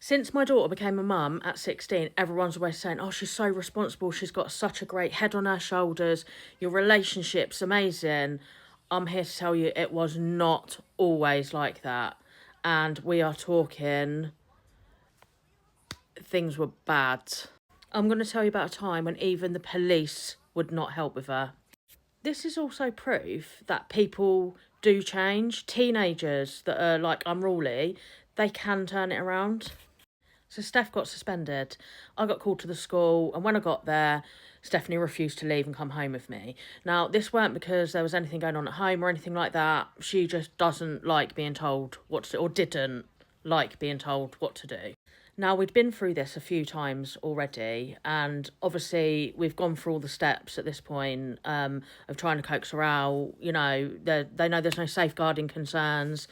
Since my daughter became a mum at 16, everyone's always saying, oh, she's so responsible. She's got such a great head on her shoulders. Your relationship's amazing. I'm here to tell you it was not always like that. And we are talking, things were bad. I'm going to tell you about a time when even the police would not help with her. This is also proof that people do change. Teenagers that are like unruly, they can turn it around. So Steph got suspended. I got called to the school, and when I got there, Stephanie refused to leave and come home with me. Now, this weren't because there was anything going on at home or anything like that. She just doesn't like being told what to do, or didn't like being told what to do. Now, we'd been through this a few times already, and obviously we've gone through all the steps at this point of trying to coax her out. You know, they know there's no safeguarding concerns,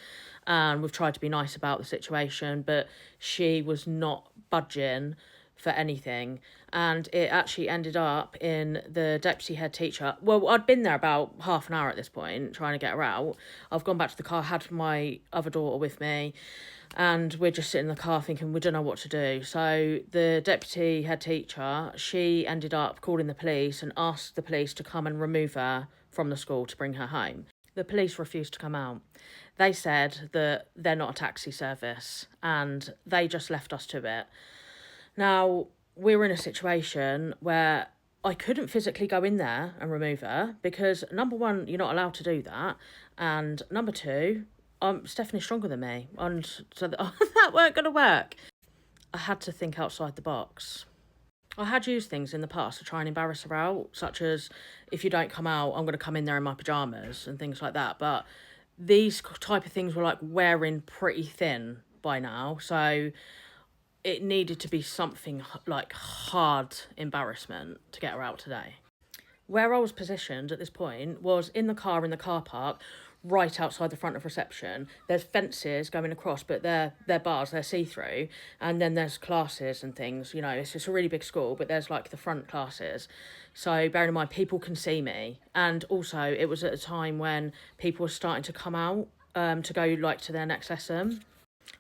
and we've tried to be nice about the situation, but she was not budging for anything. And it actually ended up in the deputy head teacher. Well, I'd been there about half an hour at this point trying to get her out. I've gone back to the car, had my other daughter with me, and we're just sitting in the car thinking we don't know what to do. So the deputy head teacher, she ended up calling the police and asked the police to come and remove her from the school to bring her home. The police refused to come out. They said that they're not a taxi service and they just left us to it. Now, we're in a situation where I couldn't physically go in there and remove her because, number one, you're not allowed to do that. And number two, Stephanie's stronger than me. And so that weren't going to work. I had to think outside the box. I had used things in the past to try and embarrass her out, such as, if you don't come out, I'm going to come in there in my pyjamas and things like that. But these type of things were like wearing pretty thin by now. So it needed to be something like hard embarrassment to get her out today. Where I was positioned at this point was in the car park, right outside the front of reception. There's fences going across, but they're bars, they're see-through. And then there's classes and things, you know, it's just a really big school, but there's like the front classes. So bearing in mind, people can see me. And also it was at a time when people were starting to come out to go like to their next lesson.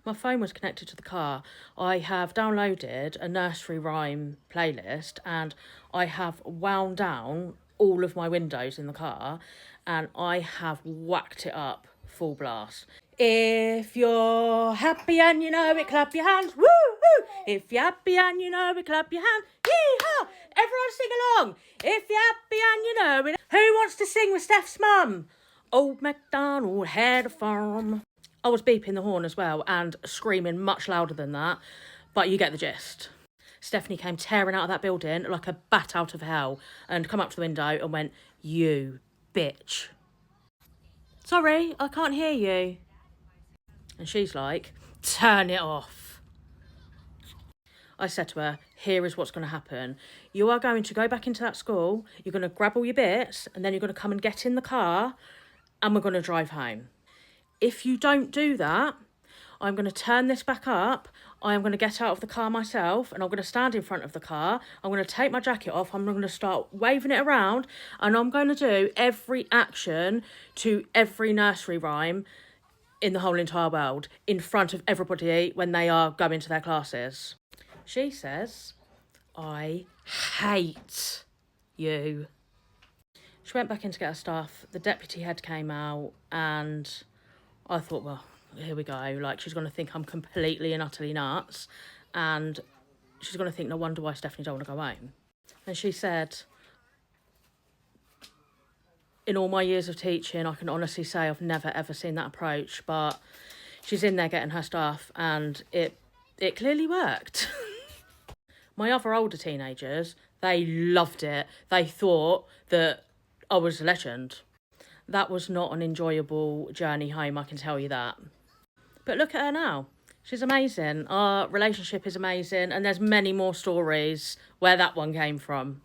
My phone was connected to the car. I have downloaded a nursery rhyme playlist and I have wound down all of my windows in the car and I have whacked it up full blast. If you're happy and you know it, clap your hands. Woo hoo! If you're happy and you know it, clap your hands. Yee-haw! Everyone sing along. If you're happy and you know it. Who wants to sing with Steph's mum? Old MacDonald had a farm. I was beeping the horn as well and screaming much louder than that, but you get the gist. Stephanie came tearing out of that building like a bat out of hell and come up to the window and went, "You bitch." "Sorry, I can't hear you." And she's like, "Turn it off." I said to her, "Here is what's going to happen. You are going to go back into that school, you're going to grab all your bits, and then you're going to come and get in the car, and we're going to drive home. If you don't do that, I'm going to turn this back up. I am going to get out of the car myself and I'm going to stand in front of the car. I'm going to take my jacket off. I'm going to start waving it around and I'm going to do every action to every nursery rhyme in the whole entire world in front of everybody when they are going to their classes." She says, "I hate you." She went back in to get her stuff. The deputy head came out and I thought, well, here we go. Like, she's going to think I'm completely and utterly nuts. And she's going to think, no wonder why Stephanie don't want to go home. And she said, in all my years of teaching, I can honestly say I've never, ever seen that approach. But she's in there getting her stuff and it clearly worked. My other older teenagers, they loved it. They thought that I was a legend. That was not an enjoyable journey home, I can tell you that. But look at her now. She's amazing. Our relationship is amazing. And there's many more stories where that one came from.